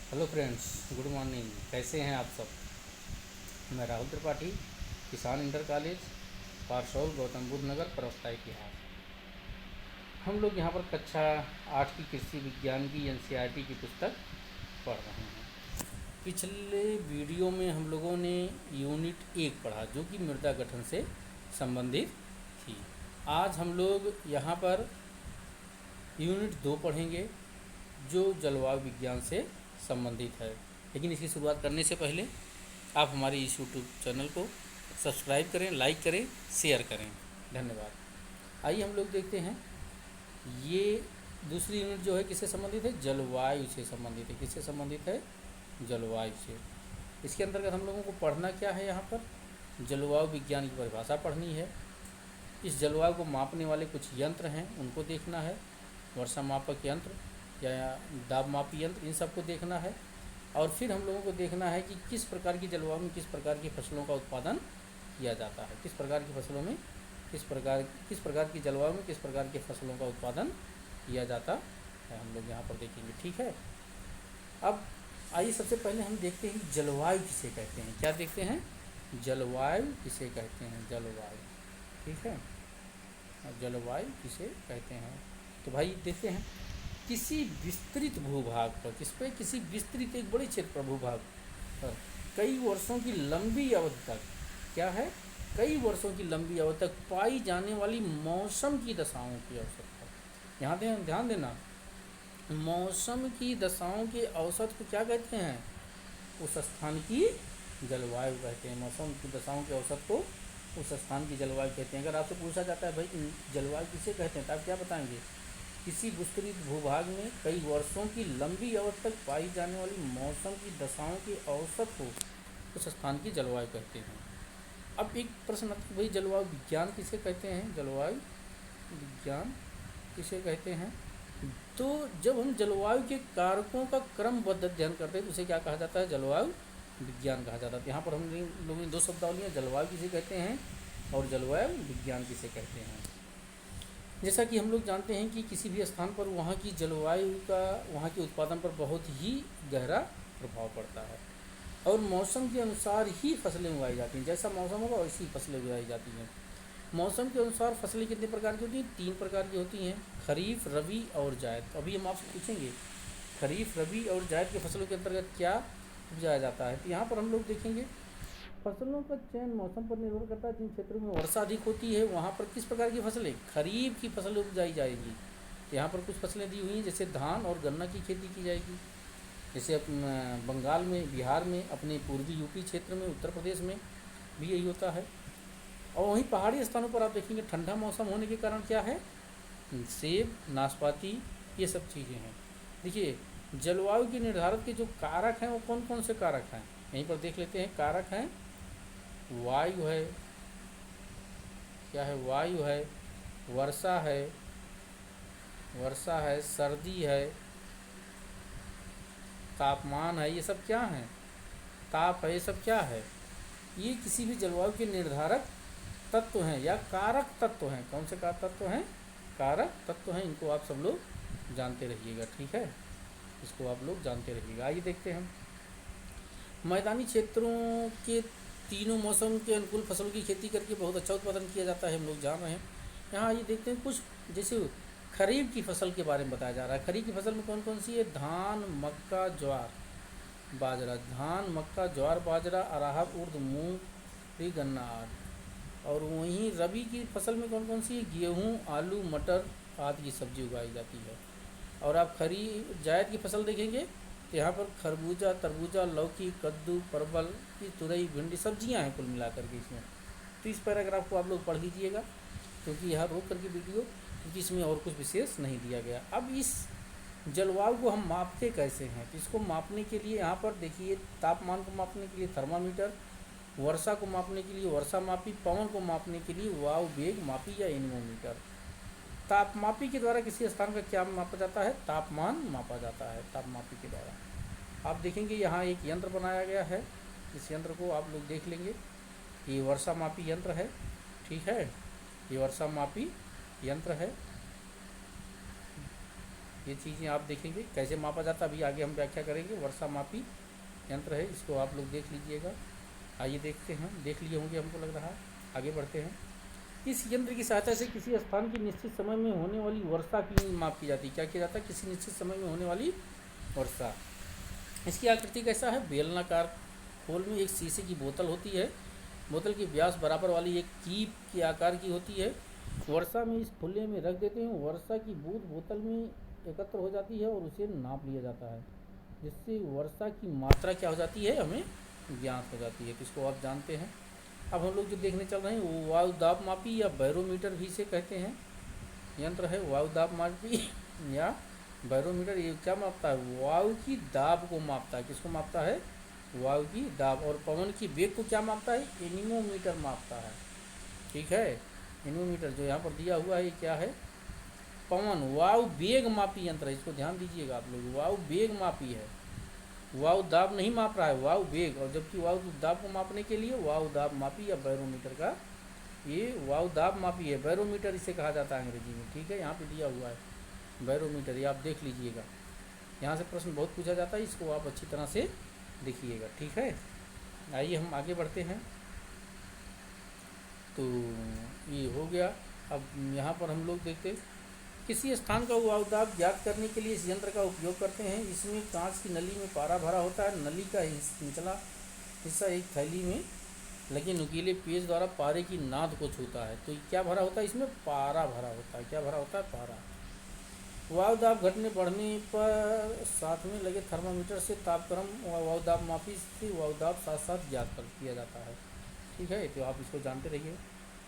Hello friends, good morning. कैसे हैं आप सब? मैं राहुल त्रिपाठी, किसान इंटर कॉलेज, पारसौल, गौतम बुद्ध नगर, प्रवक्ता इतिहास। हम लोग यहाँ पर कक्षा 8 की कृषि विज्ञान की एनसीईआरटी की पुस्तक पढ़ रहे हैं। पिछले वीडियो में हम लोगों ने यूनिट 1 पढ़ा, जो कि मृदा गठन से संबंधित थी। आज हम लोग यहाँ पर यूनिट 2 पढ़ेंगे, जो जलवायु विज्ञान से संबंधित है। लेकिन इसकी शुरुआत करने से पहले आप हमारे इस यूट्यूब चैनल को सब्सक्राइब करें, लाइक करें, शेयर करें। धन्यवाद। आइए हम लोग देखते हैं। ये दूसरी यूनिट जो है किससे संबंधित है? जलवायु से संबंधित है। किससे संबंधित है? जलवायु से। इसके अंतर्गत हम लोगों को पढ़ना क्या है? यहाँ पर जलवायु विज्ञान की परिभाषा पढ़नी है। इस जलवायु को मापने वाले कुछ यंत्र हैं, उनको देखना है। वर्षा मापक यंत्र या दाब मापी यंत्र, इन सबको देखना है। और फिर हम लोगों को देखना है कि किस प्रकार की जलवायु में किस प्रकार की फसलों का उत्पादन किया जाता है। किस प्रकार की फसलों में किस प्रकार की जलवायु में किस प्रकार की फसलों का उत्पादन किया जाता है, हम लोग यहाँ पर देखेंगे। ठीक है। अब आइए सबसे पहले हम देखते हैं जलवायु किसे कहते हैं। क्या देखते हैं? जलवायु किसे कहते हैं? जलवायु। ठीक है। अब जलवायु किसे कहते हैं, तो भाई देखते हैं। किसी विस्तृत भूभाग पर, किस पे? किसी विस्तृत, एक बड़े क्षेत्र पर, भूभाग पर कई वर्षों की लंबी अवधि तक, क्या है? कई वर्षों की लंबी अवधि तक पाई जाने वाली मौसम की दशाओं की औसत पर। यहाँ ध्यान देना, मौसम की दशाओं के औसत को क्या कहते हैं? उस स्थान की जलवायु कहते हैं। मौसम की दशाओं के औसत को उस स्थान की जलवायु कहते हैं। अगर आपसे पूछा जाता है भाई जलवायु किसे कहते हैं, तो आप क्या बताएंगे? किसी विस्तृत भूभाग में कई वर्षों की लंबी अवधि तक पाई जाने वाली मौसम की दशाओं के औसत को उस स्थान की जलवायु कहते हैं। अब एक प्रश्न आता है, भाई जलवायु विज्ञान किसे कहते हैं? जलवायु विज्ञान किसे कहते हैं? तो जब हम जलवायु के कारकों का क्रमबद्ध अध्ययन करते हैं तो उसे क्या कहा जाता है? जलवायु विज्ञान कहा जाता है। यहाँ पर हम लोगों ने दो शब्दावलियाँ, जलवायु किसे कहते हैं और जलवायु विज्ञान किसे कहते हैं। जैसा कि हम लोग जानते हैं कि किसी भी स्थान पर वहाँ की जलवायु का वहाँ के उत्पादन पर बहुत ही गहरा प्रभाव पड़ता है, और मौसम के अनुसार ही फसलें उगाई जाती हैं। जैसा मौसम होगा वैसी फसलें उगाई जाती हैं। मौसम के अनुसार फसलें कितने प्रकार की होती हैं? 3 प्रकार की होती हैं, खरीफ, रबी और जायद। अभी हम आपसे पूछेंगे खरीफ, रबी और जायद की फसलों के अंतर्गत क्या उपजाया जाता है। तो यहाँ पर हम लोग देखेंगे फसलों का चयन मौसम पर निर्भर करता है। जिन क्षेत्रों में वर्षा अधिक होती है वहाँ पर किस प्रकार की फसलें? खरीफ की फसलें उपजाई जाएगी। यहाँ पर कुछ फसलें दी हुई हैं, जैसे धान और गन्ना की खेती की जाएगी। जैसे बंगाल में, बिहार में, अपने पूर्वी यूपी क्षेत्र में, उत्तर प्रदेश में भी यही होता है। और वहीं पहाड़ी स्थानों पर आप देखेंगे ठंडा मौसम होने के कारण क्या है? सेब, नाशपाती, ये सब चीज़ें हैं। देखिए जलवायु के निर्धारक के जो कारक हैं वो कौन कौन से कारक हैं, यहीं पर देख लेते हैं। कारक हैं वायु है, क्या है? वायु है, वर्षा है, सर्दी है, तापमान है। ये सब क्या है? ताप है। ये सब क्या है? ये किसी भी जलवायु के निर्धारक तत्व हैं या कारक तत्व हैं। कौन से कारक तत्व हैं? कारक तत्व हैं। इनको आप सब लोग जानते रहिएगा। ठीक है, इसको आप लोग जानते रहिएगा। आइए देखते हैं। मैदानी क्षेत्रों के तीनों मौसम के अनुकूल फसलों की खेती करके बहुत अच्छा उत्पादन किया जाता है, हम लोग जान रहे हैं। यहाँ ये देखते हैं कुछ, जैसे खरीफ की फसल के बारे में बताया जा रहा है। खरीफ की फसल में कौन कौन सी है? धान, मक्का, ज्वार, बाजरा। धान, मक्का, ज्वार, बाजरा, अरहर, उर्द, मूंग, गन्ना आदि। और वहीं रबी की फसल में कौन कौन सी है? गेहूँ, आलू, मटर आदि की सब्जी उगाई जाती है। और आप जायद की फसल देखेंगे तो यहाँ पर खरबूजा, तरबूजा, लौकी, कद्दू, परवल, की तुरई, भिंडी, सब्जियाँ हैं कुल मिलाकर के इसमें। तो इस पैराग्राफ को आप लोग पढ़ लीजिएगा, क्योंकि यहाँ रोक करके वीडियो, क्योंकि इसमें और कुछ विशेष नहीं दिया गया। अब इस जलवायु को हम मापते कैसे हैं? तो इसको मापने के लिए यहाँ पर देखिए, तापमान को मापने के लिए थर्मामीटर, वर्षा को मापने के लिए वर्षा मापी, पवन को मापने के लिए वायु वेग मापी या एनीमोमीटर। तापमापी के द्वारा किसी स्थान का क्या मापा जाता है? तापमान मापा जाता है तापमापी के द्वारा। आप देखेंगे यहाँ एक यंत्र बनाया गया है, इस यंत्र को आप लोग देख लेंगे। ये वर्षा मापी यंत्र है। ठीक है, ये वर्षा मापी यंत्र है। ये चीज़ें आप देखेंगे कैसे मापा जाता है, अभी आगे हम व्याख्या करेंगे। वर्षा मापी यंत्र है, इसको आप लोग देख लीजिएगा। आइए देखते हैं, देख लिए होंगे हमको लग रहा है। आगे बढ़ते हैं। इस यंत्र की सहायता से किसी स्थान की निश्चित समय में होने वाली वर्षा की माप की जाती है। क्या किया जाता है? किसी निश्चित समय में होने वाली वर्षा। इसकी आकृति कैसा है? बेलनाकार खोल में एक शीशे की बोतल होती है। बोतल की व्यास बराबर वाली एक कीप के आकार की होती है। वर्षा में इस खुले में रख देते हैं। वर्षा की बूंद बोतल में एकत्र हो जाती है और उसे नाप लिया जाता है, जिससे वर्षा की मात्रा क्या हो जाती है, हमें ज्ञात हो जाती है। तो इसको आप जानते हैं। अब हम लोग जो देखने चल रहे हैं वो वायु दाब मापी या बैरोमीटर भी इसे कहते हैं यंत्र है। वायु दाब मापी या बैरोमीटर ये क्या मापता है? वायु की दाब को मापता है। किसको मापता है? वायु की दाब। और पवन की वेग को क्या मापता है? एनीमोमीटर मापता है। ठीक है, एनीमोमीटर जो यहाँ पर दिया हुआ है ये क्या है? पवन वायु वेग मापी यंत्र है। इसको ध्यान दीजिएगा आप लोग, वायु वेग मापी है, वायु दाब नहीं माप रहा है, वायु वेग। और जबकि वायु दाब को मापने के लिए वायु दाब मापी या बैरोमीटर का, ये वायु दाब मापी है, बैरोमीटर इसे कहा जाता है अंग्रेजी में। ठीक है, यहाँ पे दिया हुआ है बैरोमीटर, ये आप देख लीजिएगा। यहाँ से प्रश्न बहुत पूछा जाता है, इसको आप अच्छी तरह से देखिएगा। ठीक है, आइए हम आगे बढ़ते हैं। तो ये हो गया। अब यहाँ पर हम लोग देखते किसी स्थान का वायु दाब ज्ञात करने के लिए इस यंत्र का उपयोग करते हैं। इसमें कांच की नली में पारा भरा होता है। नली का निचला हिस्सा एक थैली में लगे नुकीले पेज द्वारा पारे की नाद को छूता है। तो क्या भरा होता है? इसमें पारा भरा होता है। क्या भरा होता है? पारा। वायु दाब घटने बढ़ने पर साथ में लगे थर्मामीटर से तापक्रम व वायु दाब मापी से वायु दाब साथ साथ ज्ञात कर किया जाता है। ठीक है, तो आप इसको जानते रहिए।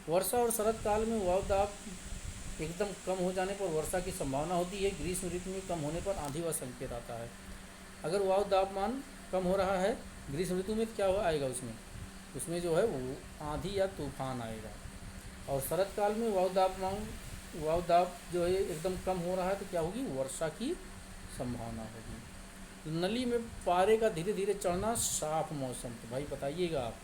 वर्षा और शरद काल में वायु दाब एकदम कम हो जाने पर वर्षा की संभावना होती है। ग्रीष्म ऋतु में कम होने पर आंधी व संकेत आता है। अगर वायु दाबमान कम हो रहा है ग्रीष्म ऋतु में, तो क्या आएगा उसमें जो है वो आंधी या तूफान आएगा। और शरद काल में वायु दाब जो है एकदम कम हो रहा है तो क्या होगी? वर्षा की संभावना होगी। तो नली में पारे का धीरे धीरे चढ़ना साफ मौसम। तो भाई बताइएगा आप,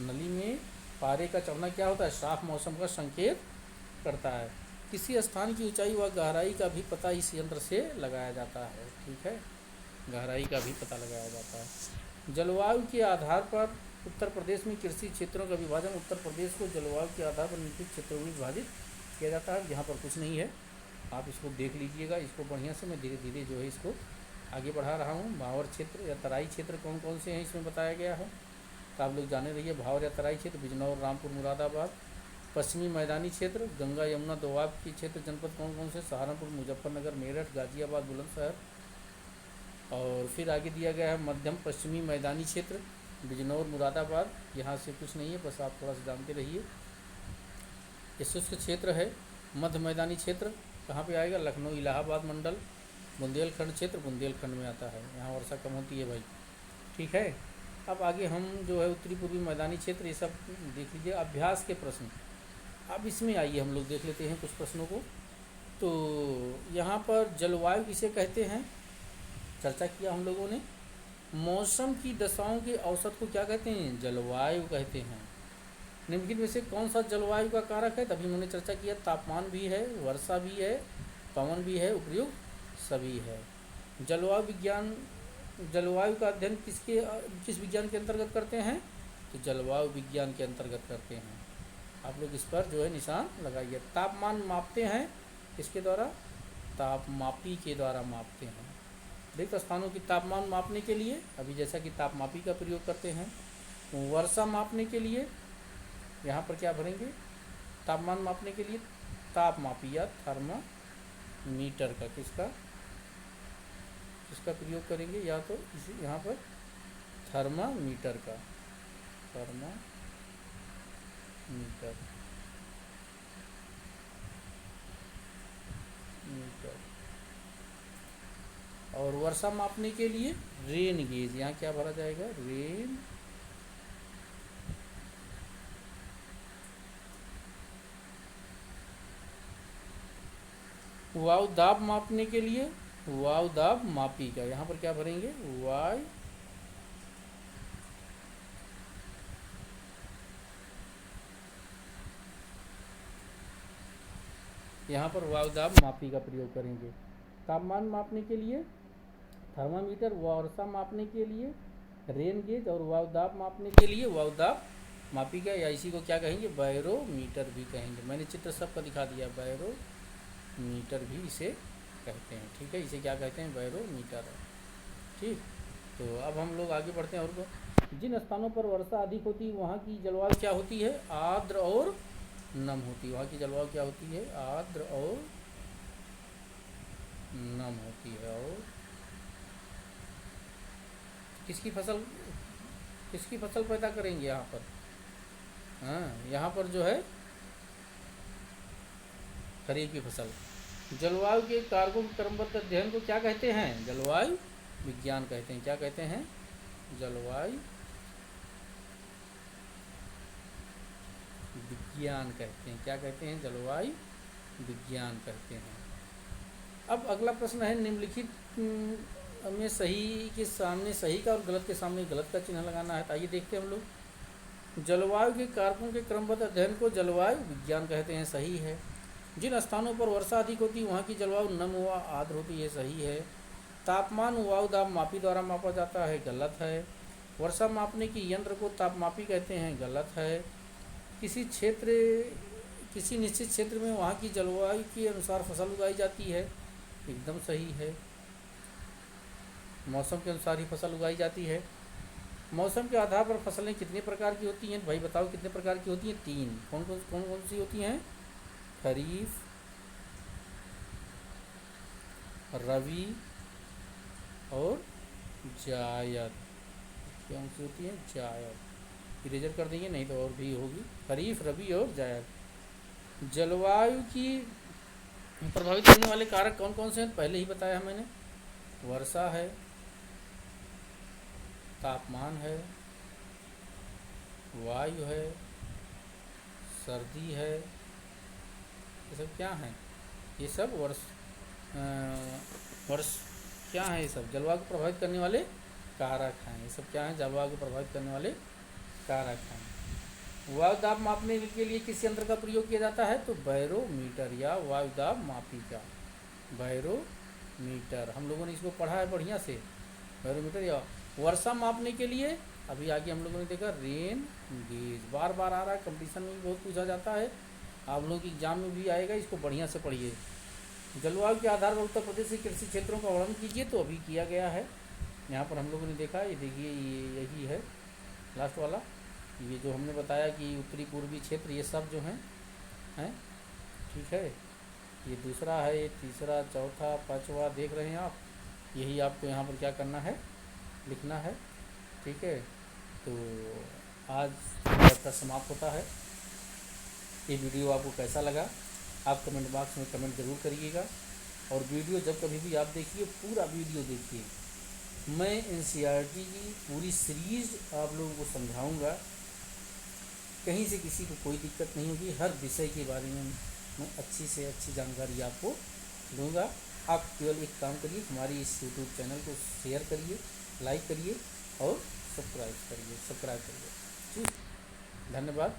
नली में पारे का चढ़ना क्या होता है? साफ मौसम का संकेत करता है। किसी स्थान की ऊंचाई व गहराई का भी पता इस यंत्र से लगाया जाता है। ठीक है, गहराई का भी पता लगाया जाता है। जलवायु के आधार पर उत्तर प्रदेश में कृषि क्षेत्रों का विभाजन। उत्तर प्रदेश को जलवायु के आधार पर निम्नलिखित क्षेत्रों में विभाजित किया जाता है। यहाँ पर कुछ नहीं है, आप इसको देख लीजिएगा। इसको बढ़िया से मैं धीरे धीरे जो है इसको आगे बढ़ा रहा हूँ। भावर क्षेत्र या तराई क्षेत्र कौन कौन से हैं इसमें बताया गया है, तो आप लोग जाने रहिए। भावर या तराई क्षेत्र बिजनौर, रामपुर, मुरादाबाद। पश्चिमी मैदानी क्षेत्र गंगा यमुना दोआब की क्षेत्र जनपद कौन कौन से? सहारनपुर, मुजफ्फरनगर, मेरठ, गाजियाबाद, बुलंदशहर। और फिर आगे दिया गया है मध्यम पश्चिमी मैदानी क्षेत्र बिजनौर, मुरादाबाद। यहाँ से कुछ नहीं है, बस आप थोड़ा सा जानते रहिए। ये शुष्क क्षेत्र है। मध्य मैदानी क्षेत्र कहाँ पे आएगा? लखनऊ, इलाहाबाद मंडल। बुंदेलखंड क्षेत्र बुंदेलखंड में आता है, यहाँ वर्षा कम होती है भाई। ठीक है, अब आगे हम जो है उत्तरी पूर्वी मैदानी क्षेत्र ये सब देख लीजिए। अभ्यास के प्रश्न अब इसमें आइए हम लोग देख लेते हैं कुछ प्रश्नों को। तो यहाँ पर जलवायु किसे कहते हैं चर्चा किया हम लोगों ने। मौसम की दशाओं के औसत को क्या कहते हैं? जलवायु कहते हैं। निम्नलिखित में से कौन सा जलवायु का कारक है? तभी मैंने चर्चा किया, तापमान भी है, वर्षा भी है, पवन भी है, उपयुक्त सभी है। जलवायु का अध्ययन किस विज्ञान के अंतर्गत करते हैं? तो जलवायु विज्ञान के अंतर्गत करते हैं। आप लोग इस पर जो है निशान लगाइए। तापमान मापते हैं इसके द्वारा, तापमापी के द्वारा मापते हैं। रिक्त स्थानों की तापमान मापने के लिए अभी जैसा कि तापमापी का प्रयोग करते हैं। वर्षा मापने के लिए यहाँ पर क्या भरेंगे? तापमान मापने के लिए तापमापी या थर्मामीटर का किसका प्रयोग करेंगे? या तो इसी यहाँ पर थर्मामीटर का, मीटर। और वर्षा मापने के लिए रेन गेज, यहाँ क्या भरा जाएगा? रेन वायु दाब मापने के लिए वायु दाब मापी का, यहाँ पर क्या भरेंगे? वायु यहाँ पर वायु दाब मापी का प्रयोग करेंगे। तापमान मापने के लिए थर्मामीटर, वर्षा मापने के लिए रेन गेज, और वायुदाब मापने के लिए वायुदाब मापिका, या इसी को क्या कहेंगे, बैरोमीटर भी कहेंगे। मैंने चित्र सबका दिखा दिया, बैरोमीटर भी इसे कहते हैं। ठीक है, इसे क्या कहते हैं, बैरोमीटर। ठीक, तो अब हम लोग आगे बढ़ते हैं। और जिन स्थानों पर वर्षा अधिक होती है वहाँ की जलवायु क्या होती है, आर्द्र और नम होती है। वहाँ की जलवायु क्या होती है, आर्द्र और नम होती है। और किसकी फसल पैदा करेंगे यहाँ पर, हाँ, यहाँ पर जो है खरीफ की फसल। जलवायु के कारकों के क्रमबद्ध अध्ययन को क्या कहते हैं, जलवायु विज्ञान कहते हैं। क्या कहते हैं, जलवायु विज्ञान कहते हैं। क्या कहते हैं, जलवायु विज्ञान कहते हैं। अब अगला प्रश्न है, निम्नलिखित में सही के सामने सही का और गलत के सामने गलत का चिन्ह लगाना है। तो आइए देखते हैं हम लोग। जलवायु के कारकों के क्रमबद्ध अध्ययन को जलवायु विज्ञान कहते हैं, सही है। जिन स्थानों पर वर्षा अधिक होती है वहाँ की जलवायु नम व आर्द्र होती है, सही है। तापमान वायुदाब मापी द्वारा मापा जाता है, गलत है। वर्षा मापने की यंत्र को तापमापी कहते हैं, गलत है। किसी निश्चित क्षेत्र में वहाँ की जलवायु के अनुसार फसल उगाई जाती है, एकदम सही है। मौसम के अनुसार ही फसल उगाई जाती है। मौसम के आधार पर फसलें कितने प्रकार की होती हैं, भाई बताओ कितने प्रकार की होती हैं, 3। कौन कौन सी होती हैं, खरीफ, रबी और जायद। कौन सी होती है, जायद। इरेजर कर देंगे, नहीं तो और भी होगी, खरीफ, रबी और जायद। जलवायु की प्रभावित करने वाले कारक कौन कौन से हैं, पहले ही बताया मैंने, वर्षा है, तापमान है, वायु है, सर्दी है। ये सब क्या हैं, ये सब वर्ष क्या है, ये सब जलवायु को प्रभावित करने वाले कारक हैं। ये सब क्या हैं, जलवायु को प्रभावित करने वाले कारक हैं। वायुदाब मापने के लिए किस यंत्र का प्रयोग किया जाता है, तो बैरोमीटर या वायुदाब मापिका, बैरोमीटर। हम लोगों ने इसको पढ़ा है बढ़िया से, बैरोमीटर। या वर्षा मापने के लिए अभी आगे हम लोगों ने देखा रेन गेज, बार बार आ रहा है, कंपटीशन में भी बहुत पूछा जाता है, आप लोगों की एग्जाम में भी आएगा, इसको बढ़िया से पढ़िए। जलवायु के आधार पर उत्तर प्रदेश के कृषि क्षेत्रों का वर्णन कीजिए, तो अभी किया गया है। यहाँ पर हम लोगों ने देखा, ये देखिए, ये यही है लास्ट वाला, ये जो हमने बताया कि उत्तरी पूर्वी क्षेत्र, ये सब जो हैं, ठीक है। ये दूसरा है, ये तीसरा, चौथा, पांचवा देख रहे हैं आप, यही आपको यहाँ पर क्या करना है, लिखना है, ठीक है। तो आज चैप्टर समाप्त होता है। ये वीडियो आपको कैसा लगा, आप कमेंट बॉक्स में कमेंट ज़रूर करिएगा। और वीडियो जब कभी भी आप देखिए, पूरा वीडियो देखिए। मैं एनसीईआरटी की पूरी सीरीज़ आप लोगों को समझाऊंगा, कहीं से किसी को कोई दिक्कत नहीं होगी। हर विषय के बारे में मैं अच्छी से अच्छी जानकारी आपको दूंगा। आप केवल एक काम करिए, हमारी इस यूट्यूब चैनल को शेयर करिए, लाइक करिए और सब्सक्राइब करिए। ठीक, धन्यवाद।